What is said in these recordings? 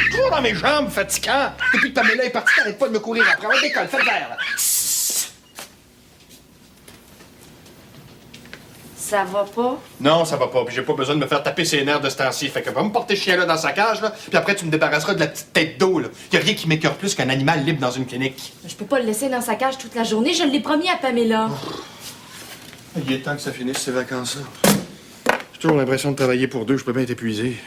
suis toujours dans mes jambes, fatigant. Depuis que Pamela est partie, t'arrêtes pas de me courir après. On décolle, fais le vert. Ça va pas? Non, ça va pas. Puis j'ai pas besoin de me faire taper ses nerfs de ce temps-ci. Fait que va me porter ce chien-là dans sa cage, là. Puis après, tu me débarrasseras de la petite tête d'eau, là. Y a rien qui m'écœure plus qu'un animal libre dans une clinique. Je peux pas le laisser dans sa cage toute la journée. Je l'ai promis à Pamela. Il est temps que ça finisse, ces vacances-là. J'ai toujours l'impression de travailler pour deux. Je peux bien être épuisé.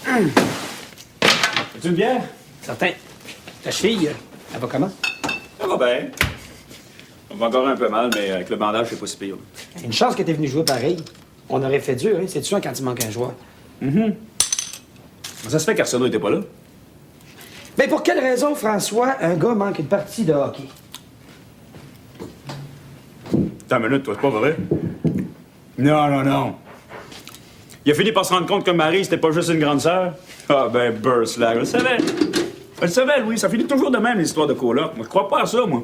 Veux-tu une bière? Certain. Ta cheville, elle va comment? Ça va bien. On va encore un peu mal, mais avec le bandage, c'est pas si pire. Une chance que t'es venu jouer pareil. On aurait fait dur, hein? C'est sûr quand il manque un joueur. Ça se fait qu'Arsenault était pas là. Ben pour quelle raison, François, un gars manque une partie de hockey? Attends une minute, toi, c'est pas vrai? Non. Il a fini par se rendre compte que Marie, c'était pas juste une grande sœur. Ah ben, burst là, je le savais. Je le savais, Louis, ça finit toujours de même, l'histoire de coloc. Moi, je crois pas à ça, moi.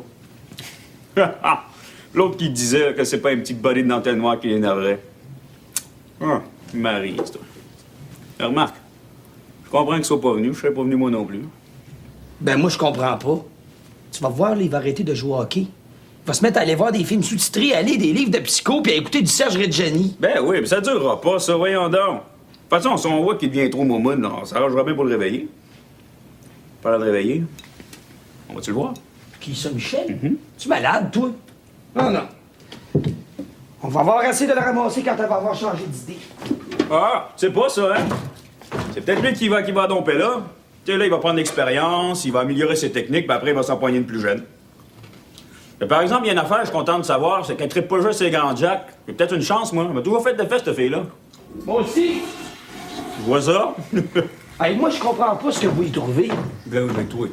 L'autre qui disait que c'est pas un petit body de dentelle noire qui l'énerverait. Ah, Marie, c'est toi. Remarque, je comprends qu'il soit pas venu, je serais pas venu moi non plus. Ben moi, je comprends pas. Tu vas voir, là, il va arrêter de jouer au hockey. Il va se mettre à aller voir des films sous-titrés, à lire des livres de psycho, puis à écouter du Serge Reggiani. Ben oui, mais ça durera pas, ça, voyons donc. De toute façon, si on voit qu'il devient trop momoun, là, on s'arrangera bien pour le réveiller. Pas le réveiller. On va-tu le voir? Qui ça, Michel? Tu es malade, toi? Non. On va avoir assez de le ramasser quand elle va avoir changé d'idée. Ah, c'est pas ça, hein? C'est peut-être lui qui va domper là. Tu sais, là, il va prendre l'expérience, il va améliorer ses techniques, puis après, il va s'empoigner une plus jeune. Mais par exemple, il y a une affaire, je suis content de savoir, c'est qu'elle ne trippe pas juste ses grands jacks. J'ai peut-être une chance, moi. Elle m'a toujours fait de fesses, cette fille-là. Moi aussi. Tu vois ça? Hey, moi, je comprends pas ce que vous y trouvez. Ben oui, ben toi.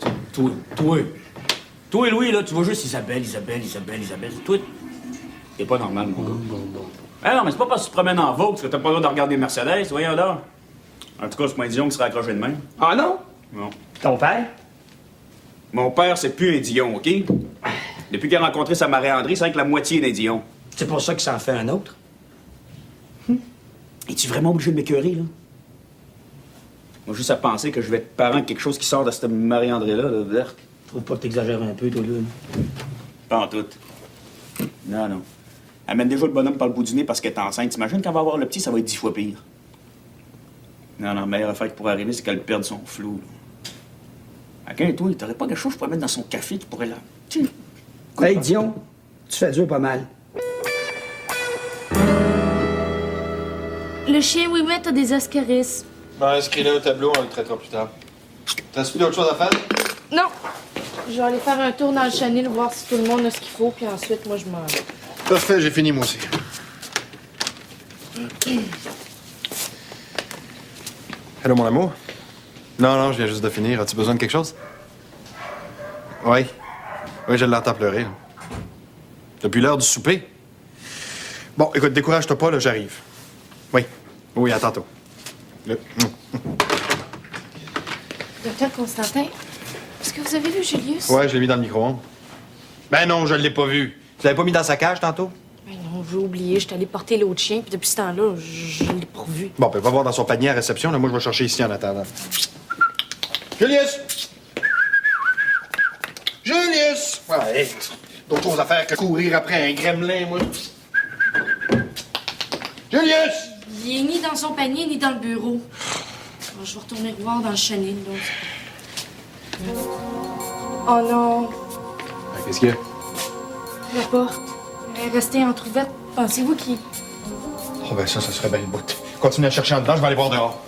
Toi, Louis, là, tu vois juste Isabelle. Toi, t'es pas normal, mon gars. Bon. Ah non, mais c'est pas parce que tu te promènes en Vauxhall que t'as pas le droit de regarder Mercedes, voyons donc. En tout cas, c'est pas un Dion qui serait accroché de même. Ah non? Non. Ton père? Mon père, c'est plus un Dion, OK? Depuis qu'il a rencontré sa Marie-André, c'est avec la moitié d'un Dion. C'est pour ça qu'il s'en fait un autre? Es-tu vraiment obligé de m'écœurer, là? Moi, juste à penser que je vais être parent de quelque chose qui sort de cette Marie-André-là, là, verte. Trouve pas que t'exagères un peu, toi, là? Pas en tout. Non. Elle mène déjà le bonhomme par le bout du nez parce qu'elle est enceinte. T'imagines quand elle va avoir le petit, ça va être 10 fois pire. Non, meilleure affaire qui pourrait arriver, c'est qu'elle perde son flou, là. OK, toi, t'aurais pas quelque chose que je pourrais mettre dans son café qui pourrait la... Hey, Dion, tu fais dur pas mal. Le chien Ouimet a des ascaris. Ben, inscris-le au tableau, on le traitera plus tard. T'as-tu plus d'autre chose à faire? Non. Je vais aller faire un tour dans le chenil, voir si tout le monde a ce qu'il faut, puis ensuite, moi, je m'en vais. Parfait, j'ai fini, moi aussi. Allô, mon amour? Non, je viens juste de finir. As-tu besoin de quelque chose? Oui, je l'entends pleurer, là. Depuis l'heure du souper? Bon, écoute, décourage-toi pas, là, j'arrive. Oui, à tantôt. Docteur Constantin, est-ce que vous avez vu Julius? Ouais, je l'ai mis dans le micro-ondes. Ben non, je l'ai pas vu. Tu l'avais pas mis dans sa cage tantôt? Ben non, j'ai oublié. J'étais allée porter l'autre chien, puis depuis ce temps-là, je l'ai pas revu. Bon, ben va voir dans son panier à réception, là. Moi, je vais chercher ici en attendant. Julius! Ouais, d'autres choses à faire que courir après un gremlin, moi. Julius! Il est ni dans son panier, ni dans le bureau. Alors, je vais retourner voir dans le chenil, donc. Oh non, Qu'est-ce qu'il y a? la porte. Elle est restée entrouverte. Pensez-vous qu'il... Oh, ben ça serait bien le bout. Continue à chercher en dedans, je vais aller voir dehors.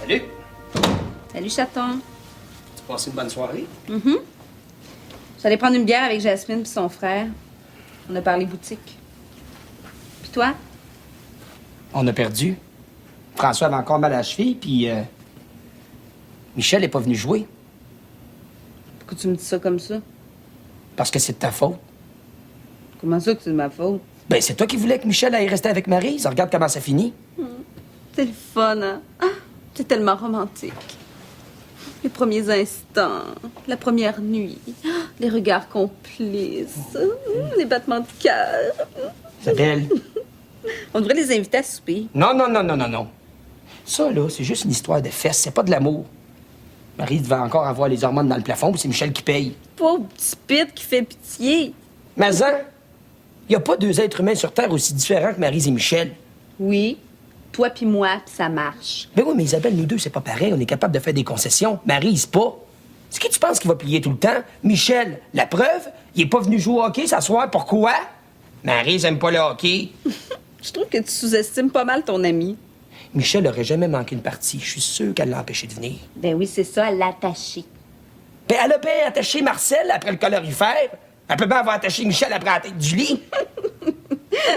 Salut. Salut, chaton. Tu passes une bonne soirée? J'allais prendre une bière avec Jasmine et son frère. On a parlé boutique. Puis toi? On a perdu. François avait encore mal à la cheville, puis Michel est pas venu jouer. Pourquoi tu me dis ça comme ça? Parce que c'est de ta faute. Comment ça que c'est de ma faute? Ben, c'est toi qui voulais que Michel aille rester avec Maryse. Regarde comment ça finit. C'est le fun, hein? Ah, c'est tellement romantique. Les premiers instants, la première nuit, les regards complices, les battements de cœur. Isabelle. On devrait les inviter à souper. Non, non, non, non, non, non. Ça, là, c'est juste une histoire de fesses, c'est pas de l'amour. Marie devait encore avoir les hormones dans le plafond, puis c'est Michel qui paye. Pauvre petit pit qui fait pitié. Mais hein, y a pas deux êtres humains sur Terre aussi différents que Maryse et Michel. Oui, toi puis moi, puis ça marche. Ben oui, mais Isabelle, nous deux, c'est pas pareil. On est capable de faire des concessions. Maryse, pas. C'est qui tu penses qui va plier tout le temps? Michel, la preuve, il est pas venu jouer au hockey s'asseoir. Pourquoi? Maryse aime pas le hockey. Je trouve que tu sous-estimes pas mal ton ami. Michel aurait jamais manqué une partie. Je suis sûr qu'elle l'a empêché de venir. Ben oui, c'est ça, l'attacher. Ben, elle a bien attaché Marcel après le colorifère. Elle peut bien avoir attaché Michel après la tête du lit.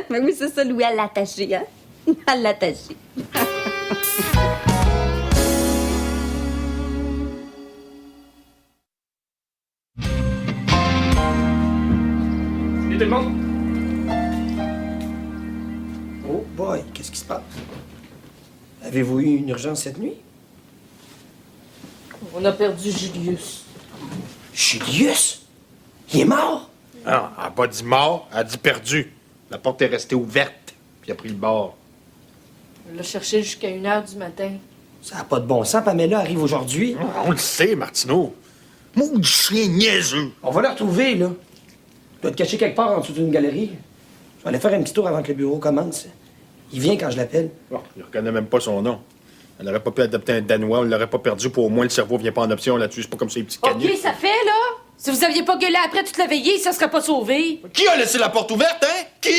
Ben oui, c'est ça, Louis, à l'attacher, hein? À l'attacher. Salut tout le monde. Oh boy, qu'est-ce qui se passe? Avez-vous eu une urgence cette nuit? On a perdu Julius. Julius? Il est mort? Non, elle n'a pas dit mort, elle a dit perdu. La porte est restée ouverte, puis il a pris le bord. On l'a cherché jusqu'à 1h du matin. Ça n'a pas de bon sens. Pamela arrive aujourd'hui. On le sait, Martineau. Maudit chien niaiseux. On va le retrouver, là. Il doit être caché quelque part en dessous d'une galerie. Je vais aller faire un petit tour avant que le bureau commence. Il vient quand je l'appelle. Bon, il reconnaît même pas son nom. Elle n'aurait pas pu adopter un Danois, on l'aurait pas perdu pour au moins le cerveau vient pas en option là-dessus. C'est pas comme ça les petits canuts. OK, ça fait, là. Si vous aviez pas gueulé après toute la veillée, ça serait pas sauvé. Qui a laissé la porte ouverte, hein? Qui?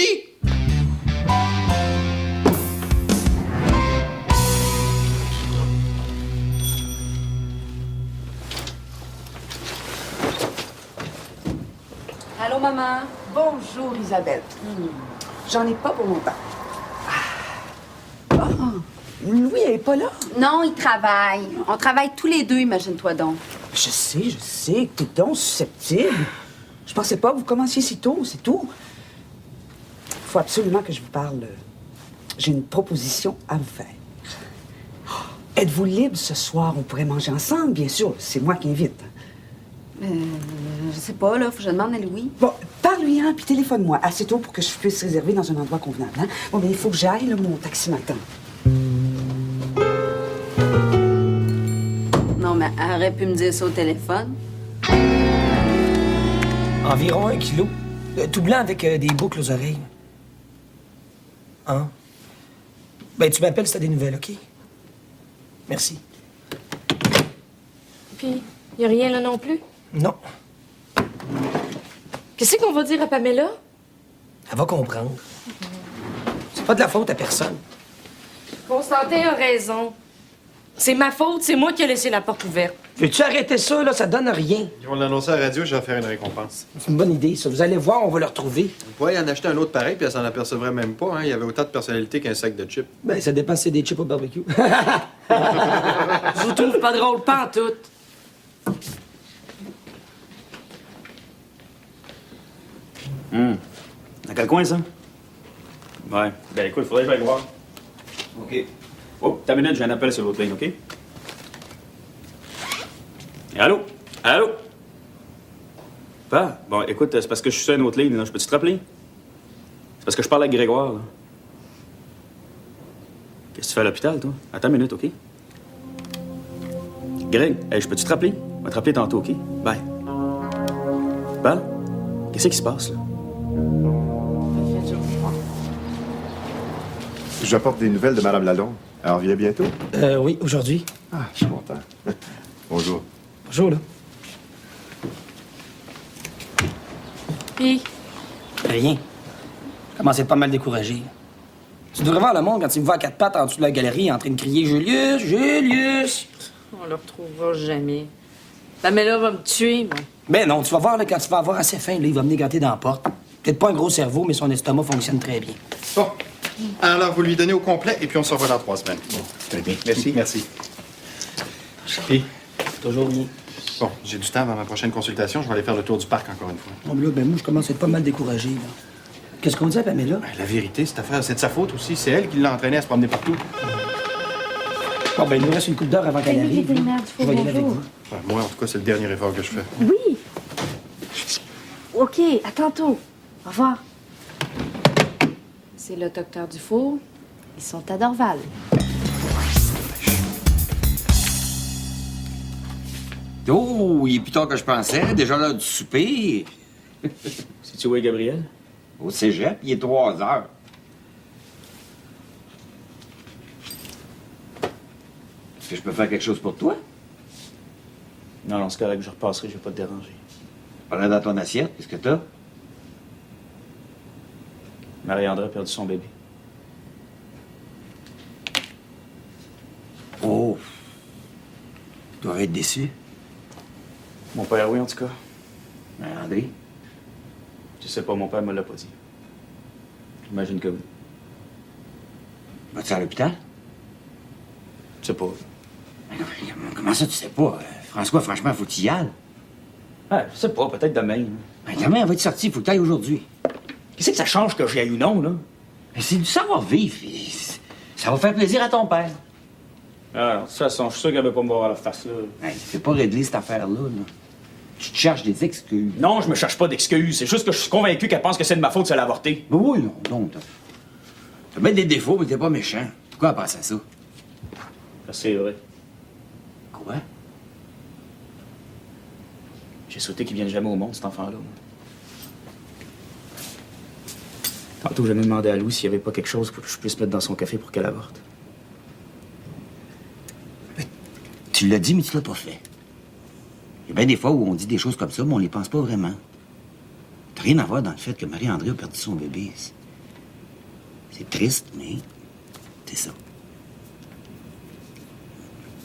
Allô, maman? Bonjour, Isabelle. J'en ai pas pour longtemps. Ah, Louis, elle est pas là? Non, il travaille. On travaille tous les deux, imagine-toi donc. Je sais. T'es donc susceptible. Je pensais pas que vous commenciez si tôt, c'est tout. Faut absolument que je vous parle. J'ai une proposition à vous faire. Êtes-vous libre ce soir? On pourrait manger ensemble, bien sûr. C'est moi qui invite. Je sais pas, là, faut que je demande à Louis. Bon, parle-lui, hein, puis téléphone-moi assez tôt pour que je puisse réserver dans un endroit convenable. Hein? Bon, bien, il faut que j'aille, là, mon taxi m'attend. Non, mais elle aurait pu me dire ça au téléphone. Environ 1 kilo. Tout blanc avec des boucles aux oreilles. Hein? Ben, tu m'appelles si t'as des nouvelles, OK? Merci. Puis, y a rien là non plus. Non. Qu'est-ce qu'on va dire à Pamela? Elle va comprendre. C'est pas de la faute à personne. Constantin a raison. C'est ma faute, c'est moi qui ai laissé la porte ouverte. Veux-tu arrêter ça, là? Ça donne rien. Ils vont l'annoncer à la radio, je vais faire une récompense. C'est une bonne idée, ça. Vous allez voir, on va le retrouver. Vous pourriez en acheter un autre pareil, puis elle s'en apercevrait même pas. Hein? Il y avait autant de personnalité qu'un sac de chips. Ben, ça dépend si c'est des chips au barbecue. Je vous trouve pas drôle, pas en tout. Dans quel coin, ça? Ouais. Ben écoute, faudrait que j'aille voir. OK. Oh, ta minute, j'ai un appel sur l'autre ligne, OK? Et allô? Allô? Pas? Bon, écoute, c'est parce que je suis sur une autre ligne, là. Je peux-tu te rappeler? C'est parce que je parle avec Grégoire, là. Qu'est-ce que tu fais à l'hôpital, toi? Attends une minute, OK? Greg, hey, je peux-tu te rappeler? On va te rappeler tantôt, OK? Bye. Val? Qu'est-ce qui se passe, là? J'apporte des nouvelles de Mme Lalonde. Elle revient bientôt? Oui, aujourd'hui. Ah, je suis content. Bonjour. Bonjour, là. Puis, Rien. Je commence à être pas mal découragé. Tu devrais voir le monde quand il me voit à quatre pattes en dessous de la galerie en train de crier « Julius! Julius! on le retrouvera jamais. Pamela va me tuer, moi. » Ben non, tu vas voir, là, quand tu vas avoir assez faim, là, il va venir gâter dans la porte. Peut-être pas un gros cerveau, mais son estomac fonctionne très bien. Bon. Alors, vous lui donnez au complet, et puis on se revoit dans 3 semaines. Bon. Très bien. Merci. Merci. Puis, Toujours bien. bon, j'ai du temps avant ma prochaine consultation. Je vais aller faire le tour du parc encore une fois. Bon, là, ben moi, je commence à être pas mal découragé, là. Qu'est-ce qu'on dit à Pamela? Ben, la vérité, cette affaire, c'est de sa faute aussi. C'est elle qui l'a entraîné à se promener partout. Bon, ben, il nous reste une couple d'heure avant qu'elle Salut, arrive. vétérinaire là. du Je vais y aller avec bonjour. vous. Ouais, moi, en tout cas, c'est le dernier effort que je fais. Oui. OK, à tantôt. Au revoir. C'est le docteur Dufour. Ils sont à Dorval. Oh, il est plus tard que je pensais. Déjà l'heure du souper. C'est-tu où est Gabriel? Au cégep, il est 3 heures. Est-ce que je peux faire quelque chose pour toi? Non, non, c'est correct, je repasserai, je vais pas te déranger. Voilà dans ton assiette, qu'est-ce que t'as? Marie-André a perdu son bébé. Oh. Tu dois être déçu. Mon père, oui, en tout cas. André? Je sais pas, mon père me l'a pas dit. J'imagine que oui. Vas-tu à l'hôpital? Je sais pas. Mais non, comment ça, tu sais pas? François, franchement, faut que tu y ailles. Ouais, je sais pas, peut-être demain. Ben, demain, elle va être sortie, faut que tu ailles aujourd'hui. Qu'est-ce que ça change que j'y aille ou non, là? Mais c'est du savoir-vivre. Ça va faire plaisir à ton père. Ah, non, de toute façon, je suis sûr qu'elle veut pas me voir à la face, là. Hey, c'est pas réglé, cette affaire-là. Là. Tu te cherches des excuses. Non, je me cherche pas d'excuses. C'est juste que je suis convaincu qu'elle pense que c'est de ma faute si elle a avorté. Ben oui, non. T'as bien des défauts, mais t'es pas méchant. Pourquoi elle pense à ça? C'est vrai. Quoi? J'ai souhaité qu'il vienne jamais au monde, cet enfant-là. Tantôt, j'ai même demandé à Louis s'il y avait pas quelque chose pour que je puisse mettre dans son café pour qu'elle avorte. Tu l'as dit, mais tu l'as pas fait. Il y a bien des fois où on dit des choses comme ça, mais on les pense pas vraiment. T'as rien à voir dans le fait que Marie-André a perdu son bébé. C'est triste, mais c'est ça.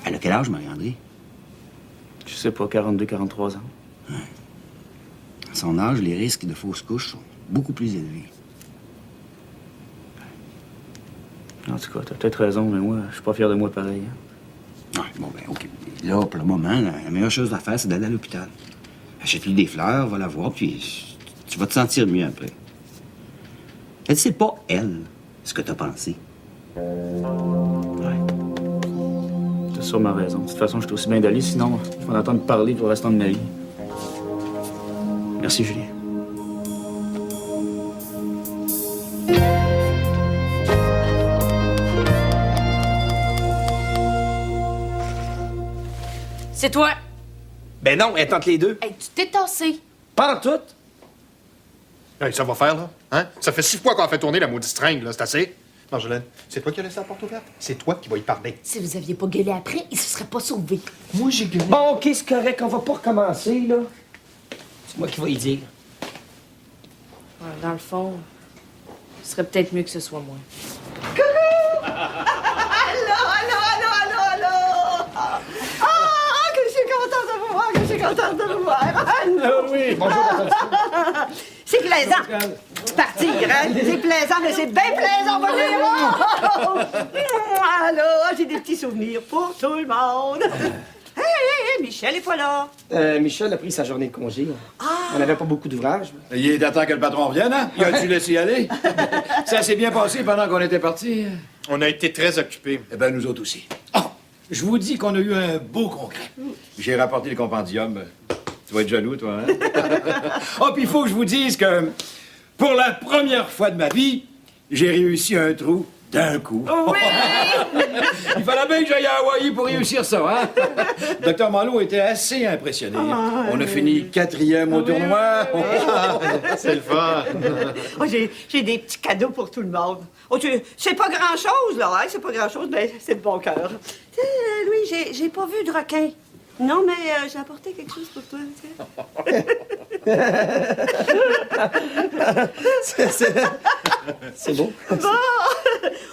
Elle a quel âge, Marie-André? Je sais pas, 42, 43 ans. À son âge, les risques de fausses couches sont beaucoup plus élevés. En tout cas, t'as peut-être raison, mais moi, je suis pas fier de moi pareil. Hein. Ouais, bon, ben, OK. Là, pour le moment, la meilleure chose à faire, c'est d'aller à l'hôpital. Achète-lui des fleurs, va la voir, puis tu vas te sentir mieux après. Elle sait pas, elle, ce que t'as pensé. Ouais. T'as sûrement raison. De toute façon, je suis aussi bien d'aller, sinon, je vais en entendre parler pour le restant de ma vie. Merci, Julien. C'est toi. Ben non, elle est entre les deux. Hey, tu t'es tassé. Pas en tout. Hey, ça va faire, là? Hein? Ça fait 6 fois qu'on a fait tourner la maudite stringue, là. C'est assez? Marjolaine, c'est toi qui as laissé la porte ouverte? C'est toi qui vas y parler. Si vous aviez pas gueulé après, il se serait pas sauvé. Moi, j'ai gueulé. Bon, OK, c'est correct, on va pas recommencer, là. C'est moi qui vais y dire. Ouais, dans le fond, ce serait peut-être mieux que ce soit moi. Ah, que je suis contente de vous voir, que je suis contente de vous voir. Oui, bonjour, C'est plaisant. Partir, hein? C'est plaisant, mais c'est bien plaisant, mon Alors, j'ai des petits souvenirs pour tout le monde. Hé, Michel est pas là. Michel a pris sa journée de congé. On n'avait pas beaucoup d'ouvrages. Il est à temps que le patron revienne, hein? Il a dû laisser aller. Ça s'est bien passé pendant qu'on était partis. On a été très occupés. Eh bien, nous autres aussi. Oh, je vous dis qu'on a eu un beau congrès. J'ai rapporté le compendium. Tu vas être jaloux, toi, hein? Oh, puis il faut que je vous dise que pour la première fois de ma vie, j'ai réussi un trou d'un coup. Oui! Il fallait bien que j'aille à Hawaï pour réussir ça, hein? Docteur Malo était assez impressionné. On a fini 4e au tournoi. C'est le fun. Oh, j'ai des petits cadeaux pour tout le monde. Oh, c'est pas grand-chose, là, hein? C'est pas grand-chose, mais c'est de bon cœur. Tu sais, Louis, j'ai pas vu de requin. Non, mais j'ai apporté quelque chose pour toi, tu sais. C'est beau. Bon!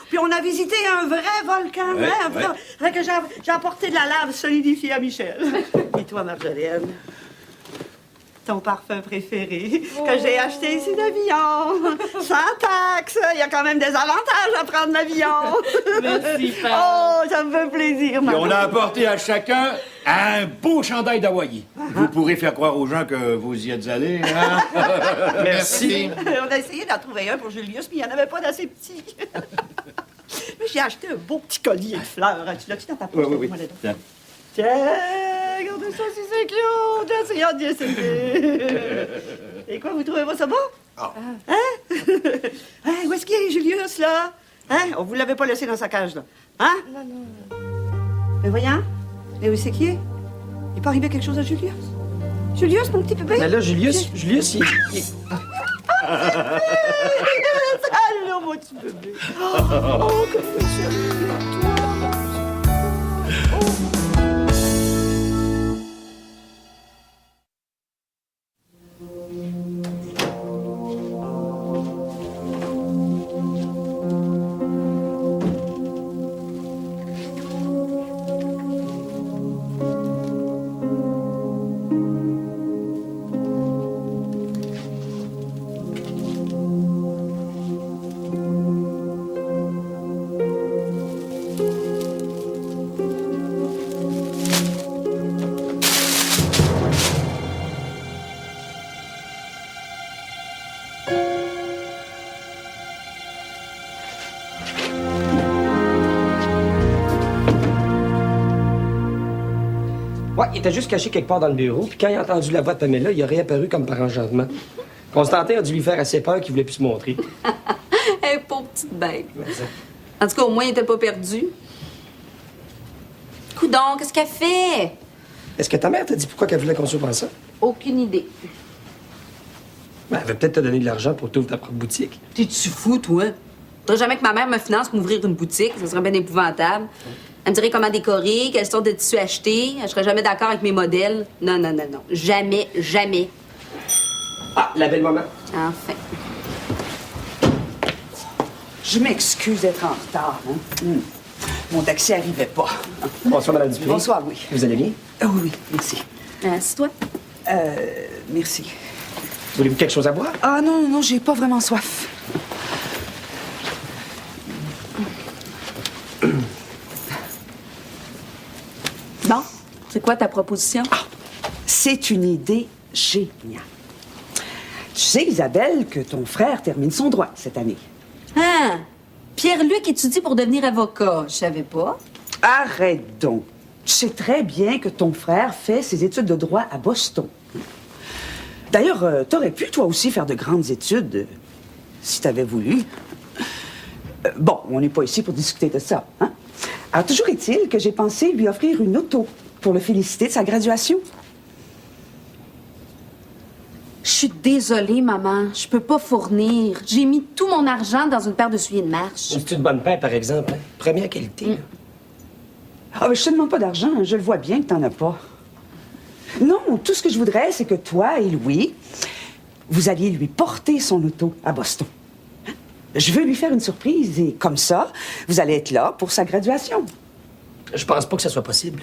Puis on a visité un vrai volcan, Ouais, hein? ouais. Fait que j'ai apporté de la lave solidifiée à Michel. Et toi, Marjolaine? Ton parfum préféré que j'ai acheté ici d'avion. Sans taxe. Il y a quand même des avantages à prendre l'avion. Merci, Oh, ça me fait plaisir, Et on a apporté à chacun un beau chandail d'Hawaï. Vous pourrez faire croire aux gens que vous y êtes allés, hein? Merci. On a essayé d'en trouver un pour Julius, mais il n'y en avait pas d'assez petit. Mais j'ai acheté un beau petit collier de fleurs. Tu l'as-tu dans ta poche? Oui. Tiens. Tiens, regardez ça, si c'est cute. C'est hâte d'y essayer. Et quoi, vous trouvez pas ça beau? Ah. Hein? Hein, où est-ce qu'il est, Julius, là? Hein? On vous l'avait pas laissé dans sa cage, là. Hein? Non. Mais voyons. Mais où c'est qu'il est? Il est pas arrivé quelque chose à Julius? Julius, mon petit bébé? Mais là, Julius, il... Allô, mon petit bébé. Oh, que je suis amie de toi. Ouais, il était juste caché quelque part dans le bureau, puis quand il a entendu la voix de Pamela, il a réapparu comme par enchantement. Constantin a dû lui faire assez peur qu'il voulait plus se montrer. Hey, pauvre petite bête. En tout cas, au moins, il était pas perdu. Coudon, qu'est-ce qu'elle fait? Est-ce que ta mère t'a dit pourquoi qu'elle voulait qu'on soit ça? Aucune idée. Ben, elle veut peut-être te donner de l'argent pour t'ouvrir ta propre boutique. T'es-tu fou, toi? Faudrait jamais que ma mère me finance pour m'ouvrir une boutique. Ça serait bien épouvantable. Elle me dirait comment décorer, quelle sorte de tissu acheter. Je serais jamais d'accord avec mes modèles. Non. Jamais. Ah, la belle maman. Enfin. Je m'excuse d'être en retard. Hein? Mon taxi arrivait pas. Bonsoir, Madame Dupuis. Bonsoir, oui. Vous allez bien? Oui, merci. C'est toi? Merci. Voulez-vous quelque chose à boire? Ah non, j'ai pas vraiment soif. Bon, c'est quoi ta proposition? C'est une idée géniale. Tu sais, Isabelle, que ton frère termine son droit cette année. Ah! Pierre-Luc étudie pour devenir avocat. Je savais pas. Arrête donc. Tu sais très bien que ton frère fait ses études de droit à Boston. D'ailleurs, t'aurais pu, toi aussi, faire de grandes études, si t'avais voulu. Bon, on n'est pas ici pour discuter de ça, hein? Alors, toujours est-il que j'ai pensé lui offrir une auto pour le féliciter de sa graduation. Je suis désolée, maman. Je peux pas fournir. J'ai mis tout mon argent dans une paire de souliers de marche. C'est une bonne paire, par exemple. Hein? Première qualité. là. Ah, mais je te demande pas d'argent, hein. Je le vois bien que t'en as pas. Non, tout ce que je voudrais, c'est que toi et Louis, vous alliez lui porter son auto à Boston. Je veux lui faire une surprise et comme ça, vous allez être là pour sa graduation. Je pense pas que ça soit possible.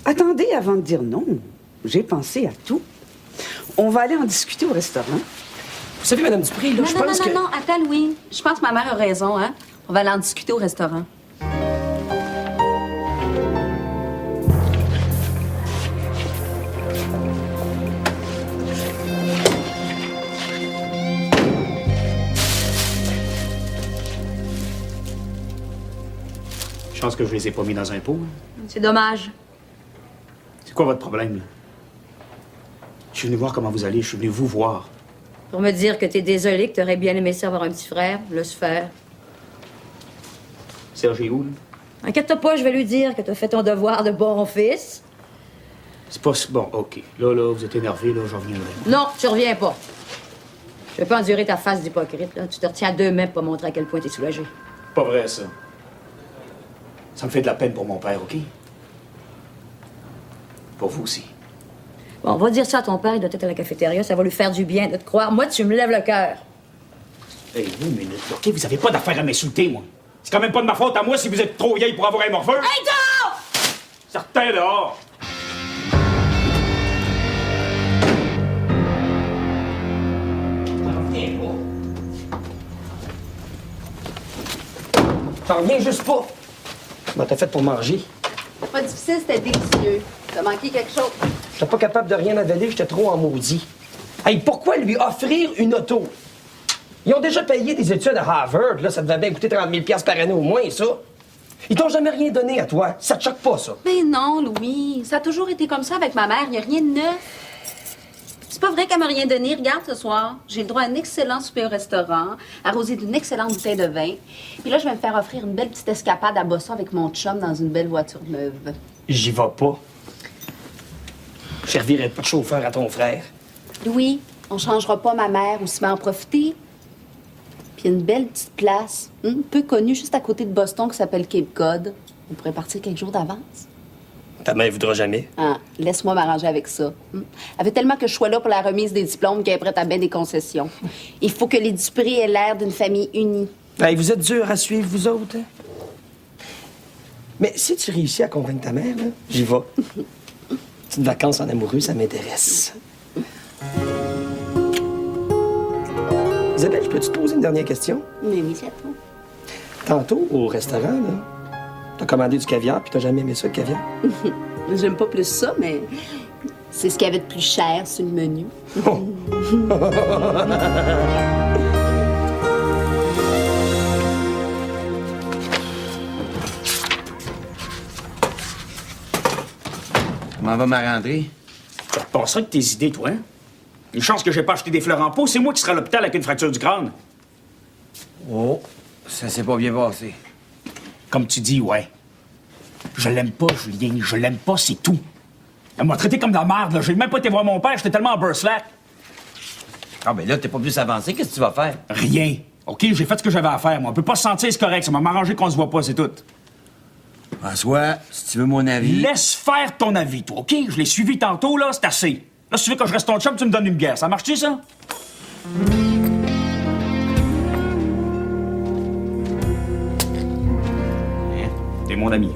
Attendez avant de dire non. J'ai pensé à tout. On va aller en discuter au restaurant. Vous savez, Madame Dupré, là, je pense que... Non, attends, Louis. Je pense que ma mère a raison, hein? On va aller en discuter au restaurant. Chance que je les ai pas mis dans un pot. C'est dommage. C'est quoi votre problème, là? Je suis venu voir comment vous allez. Je suis venu vous voir. Pour me dire que t'es désolé, que t'aurais bien aimé ça avoir un petit frère, le se faire. Serge est où, là? Inquiète-toi pas, je vais lui dire que t'as fait ton devoir de bon fils. C'est pas... Bon, OK. Là, vous êtes énervé, là, j'en reviendrai. Non, tu reviens pas. Je vais pas endurer ta face d'hypocrite, là. Tu te retiens à 2 mains pour montrer à quel point t'es soulagé. Pas vrai, ça. Ça me fait de la peine pour mon père, OK? Pour vous aussi. Bon, on va dire ça à ton père, il doit être à la cafétéria, ça va lui faire du bien de te croire. Moi, tu me lèves le cœur. Hey, vous, une minute, OK? Vous avez pas d'affaire à m'insulter, moi. C'est quand même pas de ma faute à moi si vous êtes trop vieille pour avoir un morveux. Hey, dehors! Certain, dehors! T'en reviens juste pas. Comment t'as fait pour manger? Pas difficile, c'était délicieux. T'as manqué quelque chose. J'étais pas capable de rien avaler, j'étais trop en maudit. Hey, pourquoi lui offrir une auto? Ils ont déjà payé des études à Harvard. Là, ça devait bien coûter 30 000 par année au moins, ça. Ils t'ont jamais rien donné à toi. Ça te choque pas, ça? Mais non, Louis. Ça a toujours été comme ça avec ma mère. Il n'y a rien de neuf. C'est pas vrai qu'elle m'a rien donné. Regarde ce soir. J'ai le droit à un excellent souper au restaurant, arrosé d'une excellente bouteille de vin. Puis là, je vais me faire offrir une belle petite escapade à Boston avec mon chum dans une belle voiture neuve. J'y vais pas. Je servirai pas de chauffeur à ton frère. Louis, on changera pas ma mère ou si en profiter. Puis il y a une belle petite place, peu connue, juste à côté de Boston, qui s'appelle Cape Cod. On pourrait partir quelques jours d'avance. Ta mère voudra jamais. Ah, laisse-moi m'arranger avec ça. Elle veut tellement que je sois là pour la remise des diplômes qu'elle est prête à bien des concessions. Il faut que les Dupré aient l'air d'une famille unie. Hey, vous êtes durs à suivre, vous autres. Hein? Mais si tu réussis à convaincre ta mère, là, j'y vais. Petites vacances en amoureux, ça m'intéresse. Isabelle, je peux-tu te poser une dernière question? Mais oui, c'est à toi. Tantôt, au restaurant, là, t'as commandé du caviar, puis t'as jamais aimé ça, le caviar? J'aime pas plus ça, mais c'est ce qu'il y avait de plus cher sur le menu. Oh. Comment va Marie-André? Tu te passeras de tes idées, toi, hein? Une chance que j'ai pas acheté des fleurs en pot, c'est moi qui serai à l'hôpital avec une fracture du crâne. Oh, ça s'est pas bien passé. Comme tu dis, ouais. Je l'aime pas, Julien. Je l'aime pas, c'est tout. Elle m'a traité comme de la merde, là. J'ai même pas été voir mon père, j'étais tellement en burslack. Ah, ben là, t'es pas plus avancé, qu'est-ce que tu vas faire? Rien. OK, j'ai fait ce que j'avais à faire, moi. On peut pas se sentir, c'est correct. Ça m'a arrangé qu'on se voit pas, c'est tout. François, si tu veux mon avis... Laisse faire ton avis, toi, OK? Je l'ai suivi tantôt, là, c'est assez. Là, si tu veux que je reste ton chum, tu me donnes une bière. Ça marche-tu, ça? T'es mon ami.